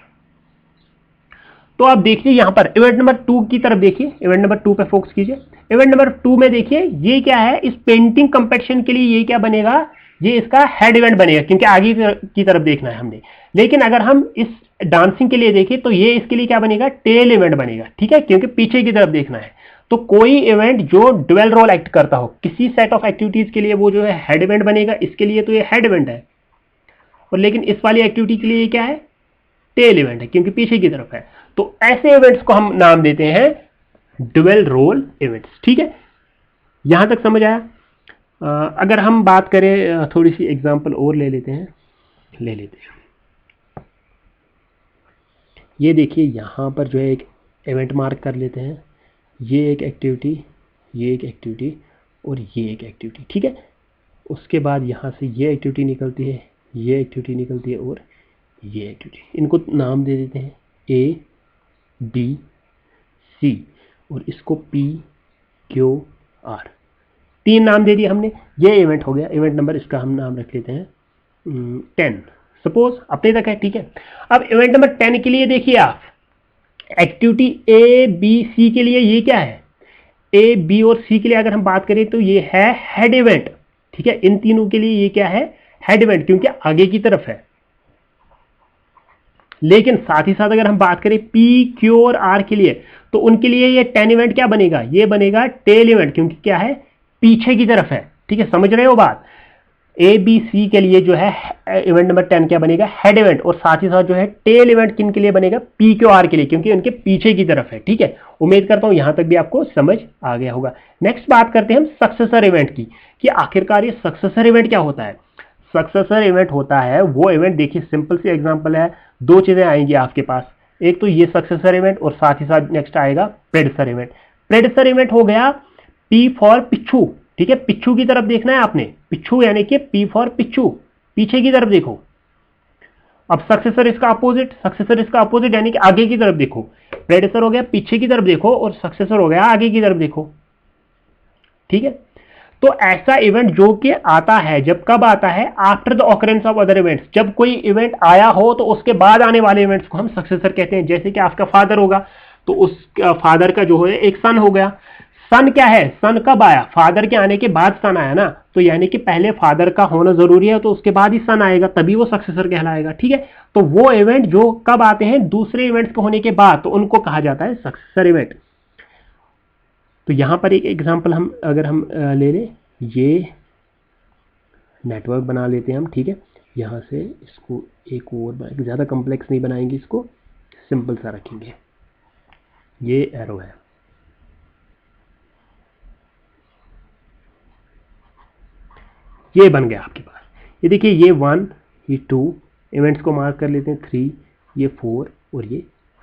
तो आप देखिए यहां पर इवेंट नंबर 2 की तरफ देखिए, इवेंट नंबर 2 पे फोकस कीजिए। इवेंट नंबर 2 में देखिए ये क्या है, इस पेंटिंग कंपटीशन के लिए ये क्या बनेगा, ये इसका हेड इवेंट बनेगा, क्योंकि आगे की तरफ देखना है हमने। लेकिन अगर हम इस डांसिंग के लिए देखें तो ये इसके लिए क्या बनेगा, टेल इवेंट बनेगा। ठीक है, क्योंकि पीछे की तरफ देखना है। तो कोई इवेंट जो डुअल रोल एक्ट करता हो किसी सेट ऑफ एक्टिविटीज के लिए, वो जो है हेड इवेंट बनेगा। इसके लिए तो ये हेड इवेंट है, और लेकिन इस वाली एक्टिविटी के लिए क्या है, टेल इवेंट है, क्योंकि पीछे की तरफ है। तो ऐसे इवेंट्स को हम नाम देते हैं डुअल रोल इवेंट्स। ठीक है, यहां तक समझ आया? अगर हम बात करें, थोड़ी सी एग्जांपल और ले लेते हैं। ये देखिए यहां पर जो है एक इवेंट मार्क कर लेते हैं, ये एक एक्टिविटी, ये एक एक्टिविटी, और ये एक एक्टिविटी। ठीक है, उसके बाद यहां से ये एक्टिविटी निकलती है, ये एक्टिविटी निकलती है, और ये एक्टिविटी। इनको नाम दे देते हैं ए, बी, सी, और इसको पी, क्यू, आर। 3 नाम दे दिए हमने। ये इवेंट हो गया, इवेंट नंबर इसका हम नाम रख लेते हैं 10, सपोज अपने तक है। ठीक है, अब इवेंट नंबर 10 के लिए देखिए आप, एक्टिविटी ए, बी, सी के लिए ये क्या है, ए, बी और सी के लिए अगर हम बात करें तो ये है हेड इवेंट। ठीक है, इन तीनों के लिए ये क्या है, हेड इवेंट, क्योंकि आगे की तरफ है। लेकिन साथ ही साथ अगर हम बात करें पी, क्यू और आर के लिए, तो उनके लिए ये 10 इवेंट क्या बनेगा, ये बनेगा टेल इवेंट, क्योंकि क्या है, पीछे की तरफ है। ठीक है, समझ रहे हो बात? ए, बी, सी के लिए जो है इवेंट नंबर 10 क्या बनेगा, हेड इवेंट, और साथ ही साथ जो है टेल इवेंट किन के लिए बनेगा, पी, क्यू, आर के लिए, क्योंकि उनके पीछे की तरफ है। ठीक है, उम्मीद करता हूं यहां तक भी आपको समझ आ गया होगा। नेक्स्ट बात करते हैं हम सक्सेसर इवेंट की, कि आखिरकार ये सक्सेसर इवेंट क्या होता है। सक्सेसर इवेंट होता है वो इवेंट, देखिए सिंपल सी एग्जांपल है, 2 चीजें आएंगी आपके पास, एक तो ये सक्सेसर इवेंट, और साथ ही साथ नेक्स्ट आएगा प्रेडिसर इवेंट। प्रेडिसर इवेंट हो गया पी फॉर पिच्छू। ठीक है, पिच्छू की तरफ देखना है आपने, पिच्छू यानी कि पी फॉर पिच्छू, पीछे की तरफ देखो। अब सक्सेसर इसका अपोजिट, सक्सेसर इसका अपोजिट यानी कि आगे की तरफ देखो। प्रेडिसर हो गया पीछे की तरफ देखो, और सक्सेसर हो गया आगे की तरफ देखो। ठीक है, तो ऐसा इवेंट जो कि आता है, जब कब आता है, after the occurrence of other events, जब कोई इवेंट आया हो तो उसके बाद आने वाले इवेंट्स को हम सक्सेसर कहते हैं। जैसे कि आपका फादर होगा, तो उस फादर का जो है एक सन हो गया। सन क्या है, सन कब आया, फादर के आने के बाद सन आया ना, तो यानी कि पहले फादर का होना जरूरी है, तो उसके बाद ही सन आएगा, तभी वो सक्सेसर कहलाएगा। ठीक है, तो वो इवेंट जो कब आते हैं, दूसरे इवेंट्स को होने के बाद, तो उनको कहा जाता है सक्सेसर इवेंट। तो यहां पर एक एग्जांपल हम अगर हम ले लें, ये नेटवर्क बना लेते हैं हम। ठीक है, यहां से इसको एक और ज्यादा कॉम्प्लेक्स नहीं बनाएंगे, इसको सिंपल सा रखेंगे। ये एरो है, ये बन गया आपके पास। ये देखिए, ये 1, ये 2 इवेंट्स को मार्क कर लेते हैं, 3, ये 4 और ये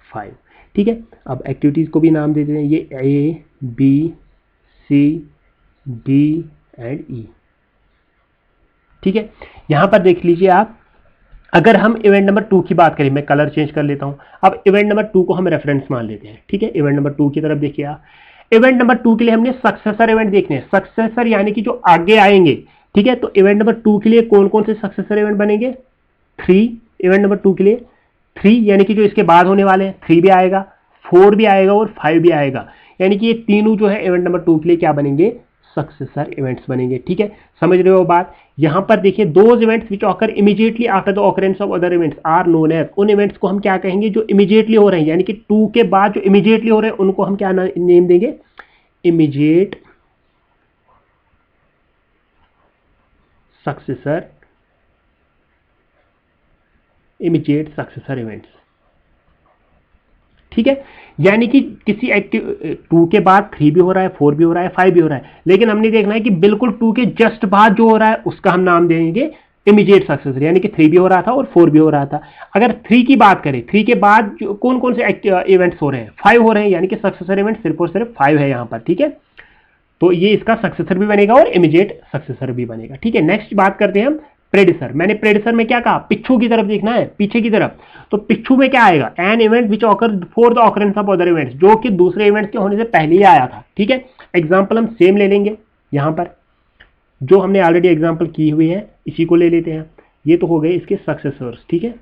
5। ठीक है, अब एक्टिविटीज़ को भी नाम दे देते हैं, ये A B C D and E। ठीक है, यहां पर देख लीजिए आप, अगर हम इवेंट नंबर 2 की बात करें, मैं कलर चेंज कर लेता हूं, अब इवेंट नंबर 2 को हम रेफरेंस मान लेते हैं। ठीक है, इवेंट नंबर 2 की तरफ देखिए आप, इवेंट नंबर 2 के लिए हमने सक्सेसर इवेंट देखने हैं, सक्सेसर यानी कि जो आगे आएंगे। ठीक है, तो इवेंट नंबर 2 के लिए कौन कौन से सक्सेसर इवेंट बनेंगे? 3, इवेंट नंबर 2 के लिए 3 यानी कि जो इसके बाद होने वाले हैं, 3 भी आएगा, 4 भी आएगा और 5 भी आएगा, यानी कि ये तीनों जो है इवेंट नंबर 2 के लिए क्या बनेंगे? सक्सेसर इवेंट्स बनेंगे। ठीक है, समझ रहे हो बात? यहां पर देखिए, those events which occur immediately after the occurrence of other events are known as, उन इवेंट्स को हम क्या कहेंगे जो इमीडिएटली हो रहे हैं, यानी कि 2 के बाद जो इमीडिएटली हो रहे हैं उनको हम क्या नेम देंगे? Immediate successor, immediate successor events. ठीक है, यानी कि किसी एक्टिव 2 के बाद 3 भी हो रहा है, 4 भी हो रहा है, 5 भी हो रहा है, लेकिन हमने देखना है कि बिल्कुल 2 के जस्ट बाद जो हो रहा है उसका हम नाम देंगे इमीडिएट सक्सेसर, यानी कि 3 भी हो रहा था और 4 भी हो रहा था। अगर 3 की बात करें, 3 के बाद कौन कौन से इवेंट्स हो रहे हैं? 5 हो रहे हैं, यानी कि सक्सेसर इवेंट सिर्फ और सिर्फ 5 है यहां पर। ठीक है, तो ये इसका सक्सेसर भी बनेगा और इमीडिएट सक्सेसर भी बनेगा। ठीक है, नेक्स्ट बात करते हैं हम प्रेडिसर। मैंने प्रेडिसर में क्या कहा? पिछू की तरफ देखना है, पीछे की तरफ। तो पिछू में क्या आएगा? An event which occur for the occurrence of other events, जो कि दूसरे इवेंट्स के होने से पहले ही आया था। ठीक है, एग्जांपल हम सेम ले लेंगे, यहां पर जो हमने ऑलरेडी एग्जांपल की हुई है इसी को ले लेते हैं। ये तो हो गए इसके सक्सेसर्स। ठीक है,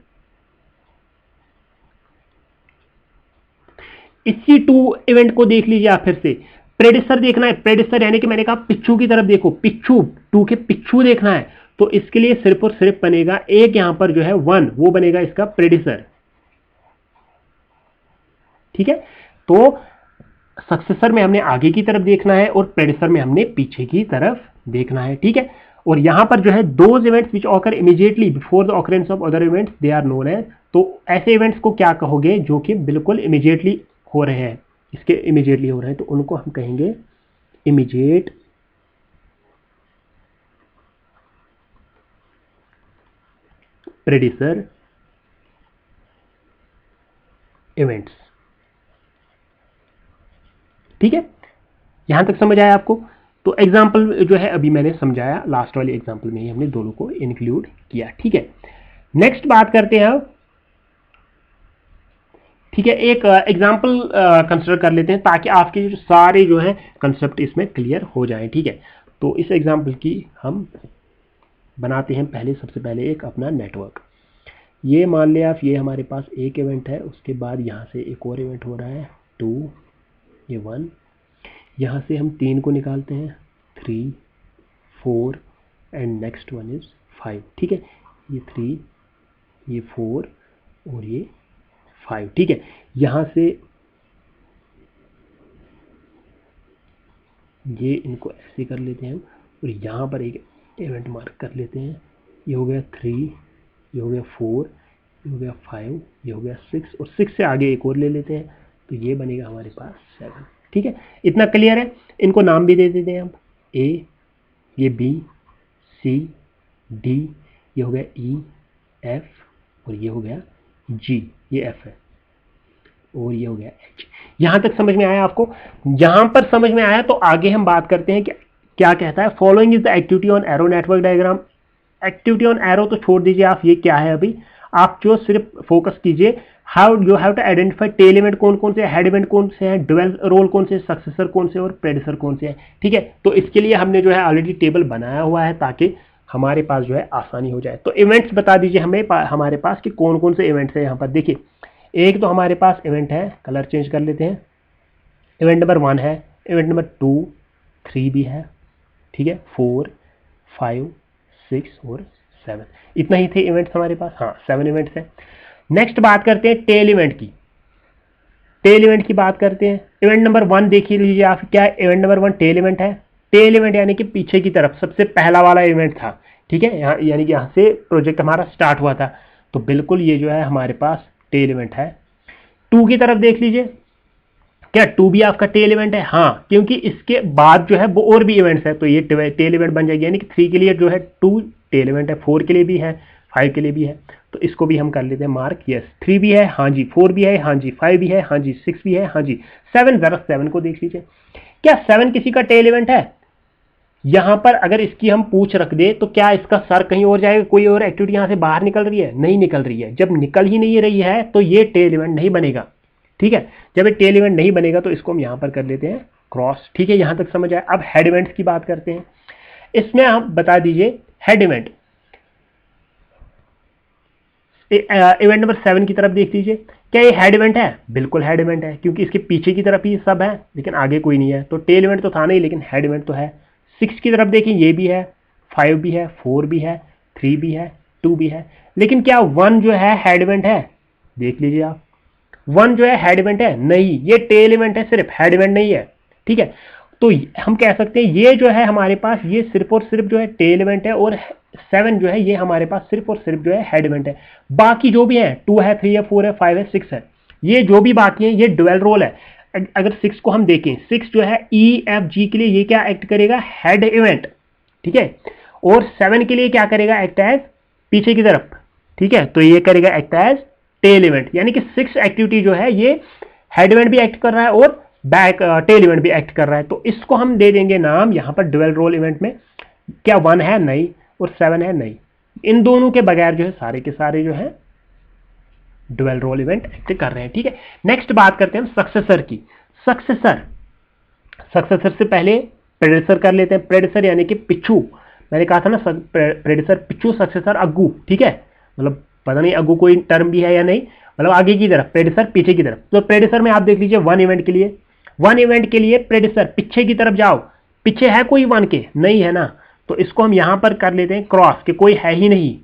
इसी 2 इवेंट को देख लीजिए आप फिर से, प्रेडिसर देखना है। प्रेडिसर यानी कि मैंने कहा पिछू की तरफ देखो, पिछू 2 के पिछू देखना है, तो इसके लिए सिर्फ और सिर्फ बनेगा एक, यहां पर जो है 1, वो बनेगा इसका प्रेडिसर। ठीक है, तो सक्सेसर में हमने आगे की तरफ देखना है और प्रेडिसर में हमने पीछे की तरफ देखना है। ठीक है, और यहां पर जो है those events which occur immediately before the occurrence of other events they are known as, तो ऐसे इवेंट्स को क्या कहोगे जो कि बिल्कुल इमीडिएटली हो रहे हैं, इसके इमीडिएटली हो रहे हैं, तो उनको हम कहेंगे इमीडिएट प्रेडिसर इवेंट्स। ठीक है, यहां तक समझ आया आपको? तो एग्जाम्पल जो है अभी मैंने समझाया, लास्ट वाले एग्जाम्पल में ही हमने दोनों को इंक्लूड किया। ठीक है, नेक्स्ट बात करते हैं अब। ठीक है, एक एग्जाम्पल कंसिडर कर लेते हैं ताकि आपके जो सारे जो है कंसेप्ट इसमें क्लियर हो जाएं। ठीक है, तो इस एग्जाम्पल की हम बनाते हैं पहले, सबसे पहले एक अपना नेटवर्क। ये मान लिया आप, ये हमारे पास एक इवेंट है, उसके बाद यहाँ से एक और इवेंट हो रहा है 2, ये 1, यहाँ से हम 3 को निकालते हैं 3, 4 एंड नेक्स्ट वन इज 5। ठीक है, ये 3, ये 4 और ये 5। ठीक है, यहाँ से ये इनको ऐसे कर लेते हैं और यहाँ पर एक इवेंट मार्क कर लेते हैं। ये हो गया 3, ये हो गया 4, ये हो गया 5, ये हो गया 6 और 6 से आगे एक और ले लेते हैं, तो ये बनेगा हमारे पास 7। ठीक है, इतना क्लियर है? इनको नाम भी दे देते हैं हम, A, ये B, C, D, ये हो गया E, F और ये हो गया G, ये F है और ये हो गया H। यहां तक समझ में आया आपको? यहां पर समझ में आया तो आगे हम बात करते हैं कि क्या कहता है। Following is the activity on arrow network diagram. Activity on arrow तो छोड़ दीजिए आप, ये क्या है अभी, आप जो सिर्फ फोकस कीजिए, how you have to identify tell event कौन कौन से, हेड इवेंट कौन से हैं, ड्यूअल रोल कौन से, सक्सेसर कौन से और प्रेडिसर कौन से हैं। ठीक है, तो इसके लिए हमने जो है ऑलरेडी टेबल बनाया हुआ है ताकि हमारे पास जो है आसानी हो जाए। तो इवेंट्स बता दीजिए हमें हमारे पास कि कौन कौन से इवेंट्स हैं। यहाँ पर देखिए, एक तो हमारे पास इवेंट है, कलर चेंज कर लेते हैं, इवेंट नंबर 1 है, इवेंट नंबर 2, 3 भी है। ठीक है, 4, 5, 6 और 7, इतना ही थे इवेंट्स हमारे पास। हाँ, 7 इवेंट्स हैं। नेक्स्ट बात करते हैं टेल इवेंट की। टेल इवेंट की बात करते हैं। इवेंट नंबर 1 देखिए लीजिए आप, क्या इवेंट नंबर 1 टेल इवेंट है। टेल इवेंट यानी कि पीछे की तरफ सबसे पहला वाला इवेंट था। ठीक है, यहाँ यानी कि यहाँ से प्रोजेक्ट हमारा स्टार्ट हुआ था, तो बिल्कुल ये जो है हमारे पास टेल इवेंट है। 2 की तरफ देख लीजिए, क्या 2 भी आपका टेल इवेंट है? हाँ, क्योंकि इसके बाद जो है वो और भी इवेंट्स है, तो ये टेल इवेंट बन जाएगी। यानी कि 3 के लिए जो है 2 टेल इवेंट है, 4 के लिए भी है, 5 के लिए भी है। तो इसको भी हम कर लेते हैं मार्क यस। 3 भी है हाँ जी, 4 भी है हाँ जी, 5 भी है हाँ जी, 6 भी है हाँ जी, 7, जरा 7 को देख लीजिए, क्या 7 किसी का टेल इवेंट है? यहां पर अगर इसकी हम पूछ रख दे तो क्या इसका सर कहीं और जाएगा, कोई और एक्टिविटी यहां से बाहर निकल रही है? नहीं निकल रही है। जब निकल ही नहीं रही है तो ये टेल इवेंट नहीं बनेगा, ठीक है। जब ये टेल इवेंट नहीं बनेगा तो इसको हम यहां पर कर लेते हैं क्रॉस, ठीक है। यहां तक समझ आया। अब हेड इवेंट्स की बात करते हैं। इसमें आप बता दीजिए हेड इवेंट, इवेंट नंबर 7 की तरफ देख लीजिए, क्या ये हेड इवेंट है? बिल्कुल हेड इवेंट है, क्योंकि इसके पीछे की तरफ ही सब है लेकिन आगे कोई नहीं है, तो टेल इवेंट तो था नहीं लेकिन हेड इवेंट तो है। 6 की तरफ देखें, ये भी है, 5 भी है, 4 भी है, 3 भी है, 2 भी है, लेकिन क्या 1 जो है हेड इवेंट है? देख लीजिए आप, 1 जो है हेड इवेंट है? नहीं, ये टेल इवेंट है, सिर्फ हेड इवेंट नहीं है, ठीक है। तो हम कह सकते हैं ये जो है हमारे पास ये सिर्फ और सिर्फ जो है टेल इवेंट है, और 7 जो है ये हमारे पास सिर्फ और सिर्फ जो है हेड इवेंट है। बाकी जो भी है 2 है, 3 है, 4 है, 5 है, 6 है, ये जो भी बाकी है ये डुअल रोल है। अगर 6 को हम देखें, 6 जो है EFG के लिए ये क्या एक्ट करेगा? हेड इवेंट, ठीक है। और 7 के लिए क्या करेगा? एक्ट एज पीछे की तरफ, ठीक है। तो ये करेगा एक्ट एज टेल इवेंट, यानी कि 6 एक्टिविटी जो है ये हेड इवेंट भी एक्ट कर रहा है और बैक टेल इवेंट भी एक्ट कर रहा है। तो इसको हम दे देंगे नाम यहां पर डुअल रोल इवेंट में। क्या 1 है? नहीं। और 7 है? नहीं। इन दोनों के बगैर जो है सारे के सारे जो है डुअल रोल इवेंट एक्ट कर रहे हैं, ठीक है। नेक्स्ट बात करते हैं हम सक्सेसर की। सक्सेसर से पहले प्रेडेसर कर लेते हैं। प्रेडेसर यानी कि पिछू, मैंने कहा था ना प्रेडेसर पिछू, सक्सेसर अग्गू, ठीक है। मतलब पता नहीं अग्गू कोई टर्म भी है या नहीं, मतलब आगे की तरफ, प्रेडेसर पीछे की तरफ। तो प्रेडेसर में आप देख लीजिए 1 इवेंट के लिए, 1 इवेंट के लिए प्रेडेसर पीछे की तरफ जाओ, पीछे है कोई 1 के? नहीं है ना, तो इसको हम यहां पर कर लेते हैं क्रॉस, कि कोई है ही नहीं।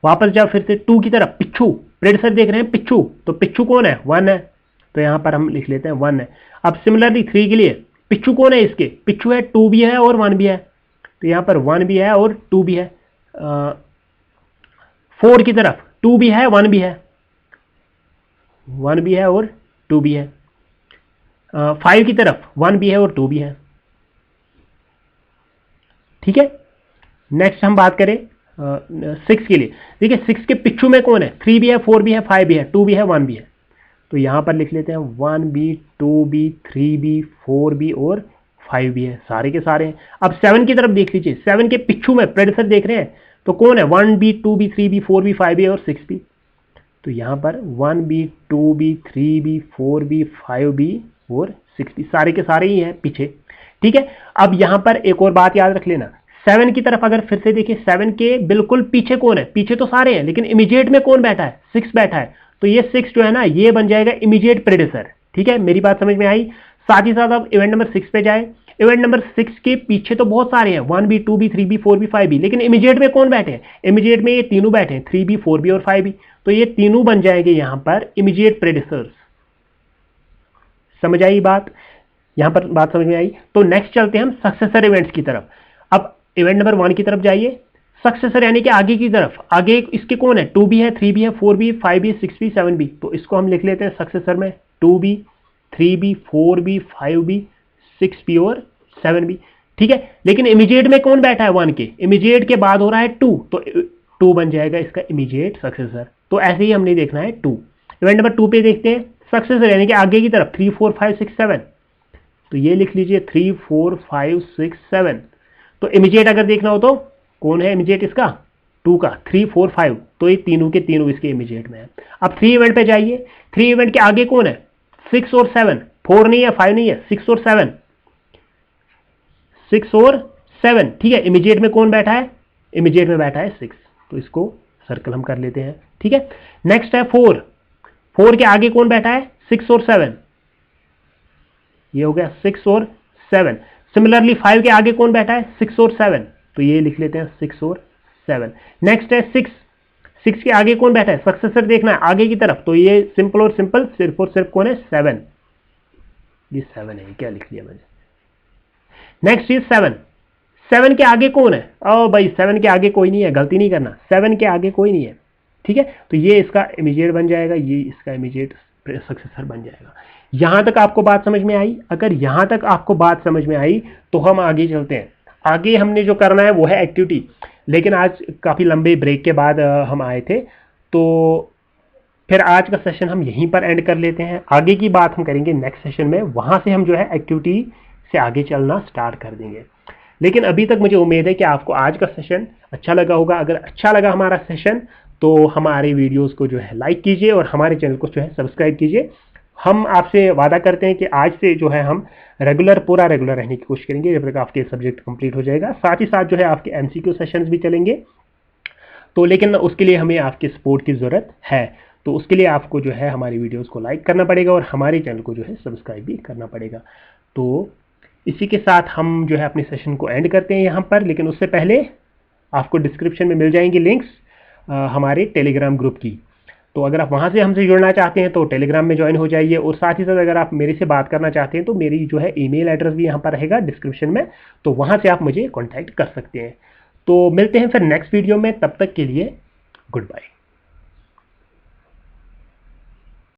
वापस जाओ फिर से 2 की तरफ, पिछू, प्रेडेसर देख रहे हैं पिछू, तो पिछू कौन है? 1 है, तो यहां पर हम लिख लेते हैं 1 है। अब सिमिलरली 3 के लिए पिछू कौन है? इसके पिछू है 2 भी है और 1 भी है, तो यहां पर 1 भी है और 2 भी है। 4 की तरफ 2 भी है 1 भी है, 1 भी है और 2 भी है। 5 की तरफ 1 भी है और 2 भी है, ठीक है। नेक्स्ट हम बात करें 6 के लिए। देखिए 6 के पिछू में कौन है? 3 भी है, 4 भी है, 5 भी है, 2 भी है, 1 भी है, तो यहां पर लिख लेते हैं 1 भी, 2 भी, 3 भी, 4 भी और 5 भी है, सारे के सारे हैं। अब 7 की तरफ देख लीजिए, 7 के पिछू में प्रेडेसर देख रहे हैं, तो कौन है? 1 भी, 2 भी, 3 भी, 4 भी, 5 भी और 6 भी, तो यहां पर 1 भी, 2 भी, 3 भी, 4 भी, 5 भी और 6 भी, सारे के सारे ही हैं पीछे, ठीक है। अब यहां पर एक और बात याद रख लेना, 7 की तरफ अगर फिर से देखिए, 7 के बिल्कुल पीछे कौन है? पीछे तो सारे हैं लेकिन इमीडिएट में कौन बैठा है? 6 बैठा है, तो ये 6 जो है ना ये बन जाएगा इमीडिएट प्रेडेसर, ठीक है। मेरी बात समझ में आई? साथ ही साथ अब इवेंट नंबर 6 पे जाए। इवेंट नंबर 6 के पीछे तो बहुत सारे हैं, 1 भी, 2 भी, 3 भी, 4 भी, 5 भी, लेकिन इमीडिएट में कौन बैठे हैं? इमीडिएट में ये तीनों बैठे हैं, 3 भी, 4 भी और 5 भी, तो ये तीनों बन जाएंगे यहां पर इमीडिएट प्रेडेसर्स। समझ आई बात? यहां पर बात समझ में आई? तो नेक्स्ट चलते हैं हम सक्सेसर इवेंट्स की तरफ। अब इवेंट नंबर 1 की तरफ जाइए, सक्सेसर यानी कि आगे की तरफ, आगे इसके कौन है? 2 भी है, 3 भी है, 4 भी, 5 भी, 6 भी, 7 भी, तो इसको हम लिख लेते हैं सक्सेसर में 2 भी, 3 भी, 4 भी, 5 भी, 6 भी और 7 भी, ठीक है। लेकिन इमीडिएट में कौन बैठा है? 1 के, इमीडिएट के बाद हो रहा है 2, तो 2 बन जाएगा इसका इमीडिएट सक्सेसर। तो ऐसे ही हमने देखना है 2। इवेंट नंबर 2 पे देखते हैं सक्सेसर यानी कि आगे की तरफ 3, 4, 5, 6, 7, तो ये लिख लीजिए 3, 4, 5, 6, 7। तो इमीडिएट अगर देखना हो तो कौन है इमीडिएट इसका? 2 का, 3, 4, 5, तो ये तीनों के तीनों इसके इमीडिएट में है। अब 3 इवेंट पे जाइए, 3 इवेंट के आगे कौन है? 6 और 7, 4 नहीं है, 5 नहीं है, 6 और 7, 6 और 7, ठीक है। इमीडिएट में कौन बैठा है? इमीडिएट में बैठा है 6, तो इसको सर्कल हम कर लेते हैं, ठीक है। नेक्स्ट है 4, 4 के आगे कौन बैठा है? 6 और 7, ये हो गया 6 और 7। सिमिलरली 5 के आगे कौन बैठा है? 6 और 7, तो ये लिख लेते हैं 6 और 7। नेक्स्ट है 6, 6 के आगे कौन बैठा है? सक्सेसर देखना है आगे की तरफ, तो ये सिंपल और सिंपल सिर्फ और सिर्फ कौन है? 7, ये 7 है, क्या लिख लिया मैंने। नेक्स्ट इज 7, 7 के आगे कौन है? ओ भाई 7 के आगे कोई नहीं है, गलती नहीं करना, 7 के आगे कोई नहीं है, ठीक है। तो ये इसका इमीडिएट बन जाएगा, ये इसका इमीडिएट सक्सेसर बन जाएगा। यहां तक आपको बात समझ में आई? अगर यहां तक आपको बात समझ में आई तो हम आगे चलते हैं। आगे हमने जो करना है वो है एक्टिविटी, लेकिन आज काफी लंबे ब्रेक के बाद हम आए थे, तो फिर आज का सेशन हम यहीं पर एंड कर लेते हैं। आगे की बात हम करेंगे नेक्स्ट सेशन में, वहां से हम जो है एक्टिविटी से आगे चलना स्टार्ट कर देंगे। लेकिन अभी तक मुझे उम्मीद है कि आपको आज का सेशन अच्छा लगा होगा। अगर अच्छा लगा हमारा सेशन तो हमारे वीडियोस को जो है लाइक कीजिए और हमारे चैनल को जो है सब्सक्राइब कीजिए। हम आपसे वादा करते हैं कि आज से जो है हम पूरा रेगुलर रहने की कोशिश करेंगे जब तक आपके सब्जेक्ट कंप्लीट हो जाएगा। साथ ही साथ जो है आपके एमसीक्यू सेशंस भी चलेंगे। तो लेकिन उसके लिए हमें आपके सपोर्ट की ज़रूरत है। तो उसके लिए आपको जो है हमारी वीडियोस को लाइक करना पड़ेगा और हमारे चैनल को जो है सब्सक्राइब भी करना पड़ेगा। तो इसी के साथ हम जो है अपने सेशन को एंड करते हैं यहाँ पर। लेकिन उससे पहले आपको डिस्क्रिप्शन में मिल जाएंगी लिंक्स हमारे टेलीग्राम ग्रुप की। तो अगर आप वहाँ से हमसे जुड़ना चाहते हैं तो टेलीग्राम में ज्वाइन हो जाइए। और साथ ही साथ अगर आप मेरे से बात करना चाहते हैं तो मेरी जो है ईमेल एड्रेस भी यहाँ पर रहेगा डिस्क्रिप्शन में, तो वहाँ से आप मुझे कॉन्टैक्ट कर सकते हैं। तो मिलते हैं फिर नेक्स्ट वीडियो में, तब तक के लिए गुड बाय।